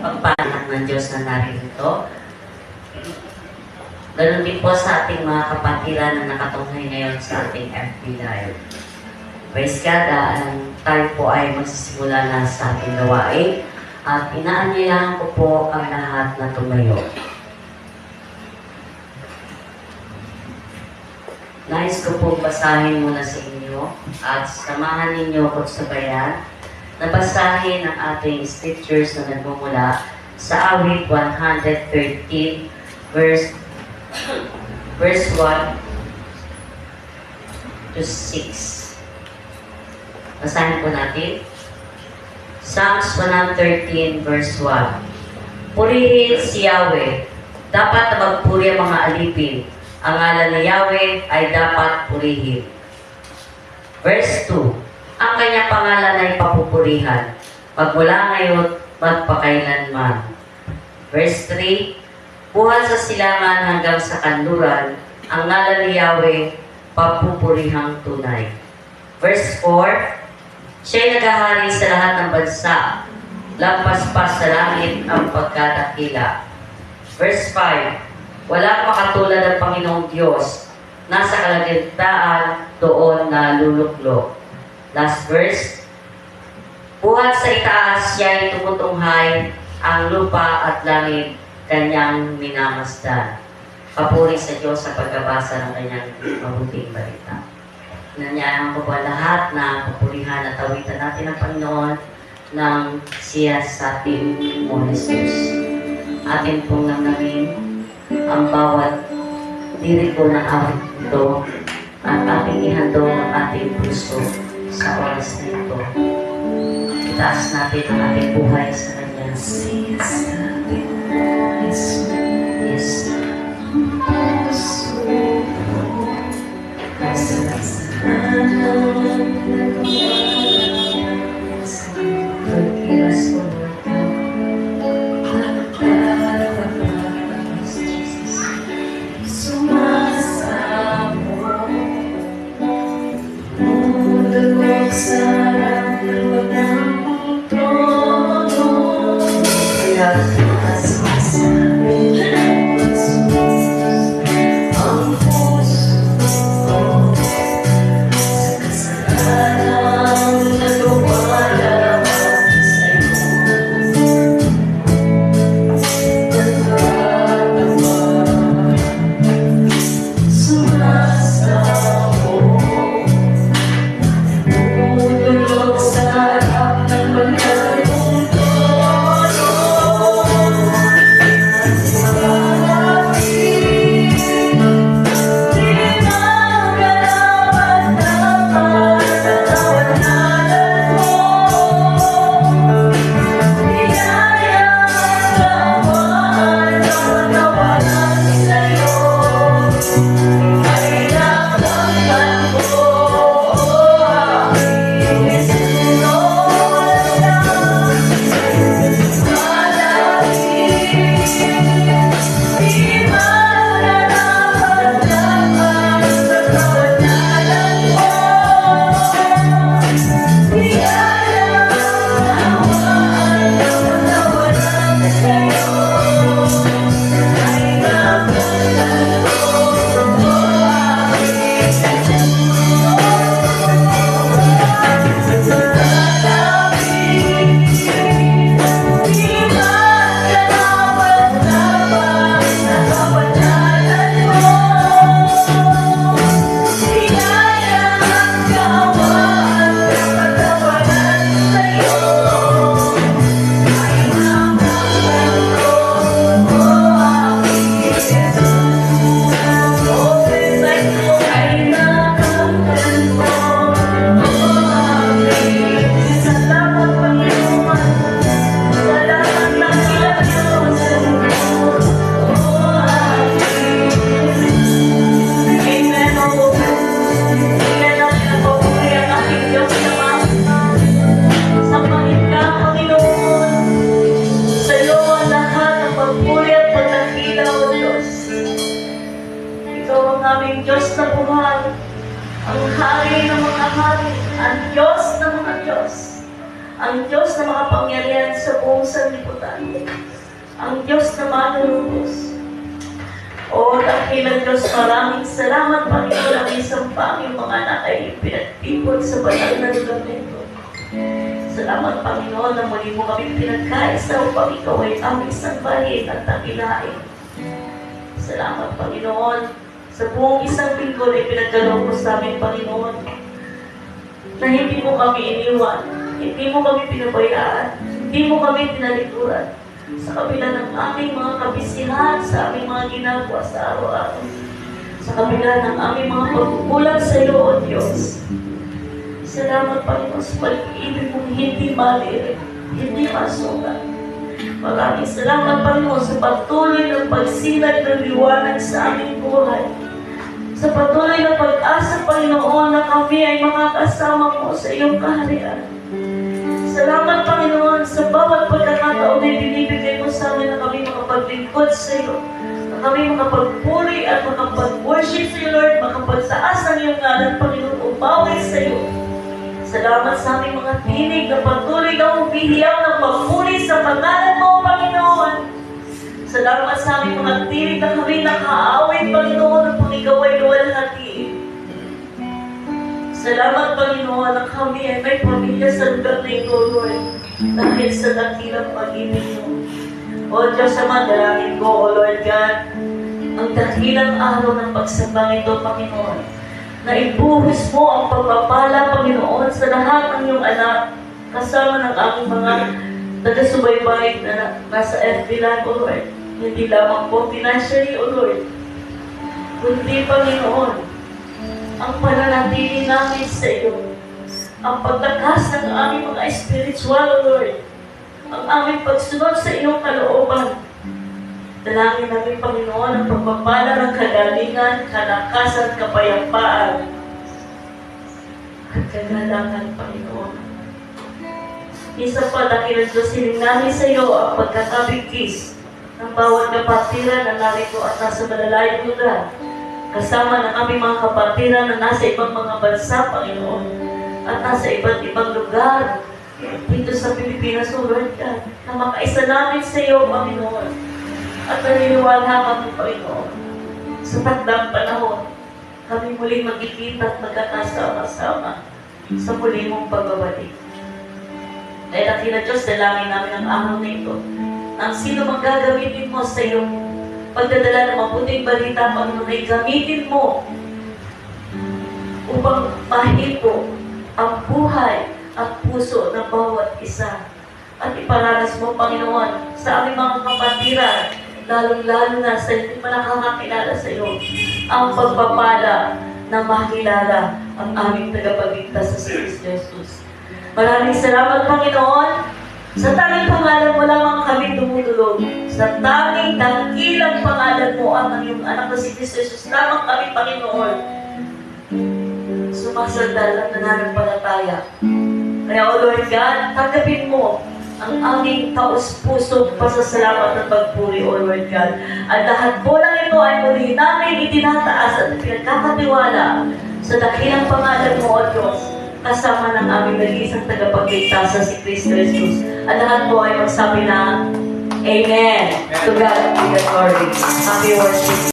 pagpalanak ng Diyos na narito. Ganun din po sa ating mga kapatiran na nakatunghay ngayon sa ating FB Live. Praise God, tayo po ay magsisimula na sa ating gawain at inaanyayahan ko po ang lahat na tumayo. Nais ko po basahin muna sa inyo at samahan ninyo ko sa bayan na basahin ang ating scriptures na nagmumula sa awit 113 verse 1 to 6. Basahin po natin. Psalms 113 verse 1. Purihin si Yahweh. Dapat na magpuri ang mga alipin. Ang ngalan ni Yahweh ay dapat purihin. Verse 2. Ang kanyang pangalan ay papupurihan, magmula ngayon, magpakailanman. Verse 3. Buhat sa silangan hanggang sa kanluran, ang ngalan ni Yahweh, papupurihang tunay. Verse 4. Siya'y naghahari sa lahat ng bansa, lampas-pas sa langit ang pagkadakila. Verse 5. Walang makatulad ng Panginoong Diyos, nasa kalagitnaan doon na luluklok. Last verse. Buhat sa itaas siya'y tumutunghay, ang lupa at langit kanyang minamasdan. Papuri sa Diyos sa pagbabasa ng kanyang mabuting balita. Nanyayahan ko po lahat na papurihan at awitan natin ang Panginoon ng siya sa ating o Jesus. Atin pong namnamin ang bawat liriko ng awit ito at ating ihandog ang ating puso sa oras na ito. Itaas natin ang ating buhay sa Kanya. Yes. Forgive us, Lord. Sa harap ng trono ang Diyos na makapangyarihan sa buong sanlibutan, ang Diyos na manunubos. O dakilang Diyos, maraming salamat, Panginoon, ang isang panging mga anak ay pinagtipon sa banal na lugar nito. Salamat, Panginoon, na muli mo kami pinagkaisa upang ikaw ay aming sambahin at takilain. Salamat, Panginoon, sa buong isang linggo na pinagdalaw mo sa amin, Panginoon, na hindi mo kami iniwan, hindi mo kami pinabayaan, hindi mo kami tinalikuran sa kabila ng aming mga kabisihan, sa aming mga ginagawa sa araw-araw, sa kabila ng aming mga pagkukulang sa iyo, O Diyos. Salamat, Panginoon, sa pag-ibig mong hindi maliit, hindi masukat. Maraming salamat, Panginoon, sa patuloy ng pagsinag ng liwanag sa aming buhay. Sa patuloy na pag-asa, Panginoon, na kami ay makakasama mo sa iyong kaharian. Salamat, Panginoon, sa bawat pagkakataon na binibigay mo sa amin na kami makapaglingkod sa iyo, na kami makapagpuri at makapag-worship sa iyo, Lord, makapagtaas ang iyong ngalan, Panginoon, umawi sa iyo. Salamat sa aming mga tinig na patuloy na umihiyaw ng papuri sa pangalan mo, Panginoon. Salamat sa aming mga tinig na kami nakaawit, Panginoon, upang ikaw ay luwalhati. Salamat, Panginoon, na kami ay may pamilya sa lugar na ito, Lord, dahil sa dakilang pag-ibig mo. O Diyos Ama, dalangin ko, O Lord God, ang dakilang araw ng pagsambang ito, Panginoon, na ibuhos mo ang pagpapala, Panginoon, sa lahat ng iyong anak, kasama ng aming mga taga-subaybay na nasa FB Land, O Lord. Hindi lamang po financially, O Lord, kundi, Panginoon, ang pananatili namin sa iyo, ang paglakas ng aming mga spiritual, O Lord, ang aming pagsunod sa iyong kalooban. Dalangin namin, Panginoon, ang pagpapala ng kagalingan, kalakasan, kapayapaan, at kagalangan, Panginoon. Isa pa, dakilang Diyos, hiling namin sa iyo ang pagkakabigkis ng bawat kapatiran na narito at nasa malalayong lugar, kasama ng aming mga kapatiran na nasa ibang mga bansa, Panginoon, at nasa iba't ibang lugar dito sa Pilipinas, O Lord God, na makaisa namin sa iyo, Panginoon, at naniniwala kami, Panginoon, sa takdang panahon, kami muling magkikita at magkakasama-sama sa muli mong pagbabalik. Dahil dakila Diyos, dalangin namin ang araw na ito, ang sino mang gagamitin mo sa iyong pagdadala ng mabuting balita, Panginoon, ay gamitin mo upang mahipo ang buhay at puso ng bawat isa. At iparanas mo, Panginoon, sa aming mga kapatiran, lalong-lalo na sa hindi pa nakakakilala sa iyo, ang pagpapala na makilala ang aming tagapagligtas sa Kristo Jesus. Maraming salamat, Panginoon. Sa tanging pangalan mo lamang kami tumutulog. Sa tanging dakilang pangalan mo at ang iyong anak na si Kristo Jesus lamang kami, Panginoon, sumasandal at nananampalataya. Kaya, O Lord God, tanggapin mo ang aming taos-pusong pasasalamat at pagpuri, O Lord God. At lahat po ng ito ay muli namin itinataas at pinagkakatiwala sa dakilang pangalan mo, O Diyos, kasama ng aming nag-iisang tagapagligtas sa si Kristo Jesus. At lahat po ay magsabi na Amen. To God be the glory. Happy worship.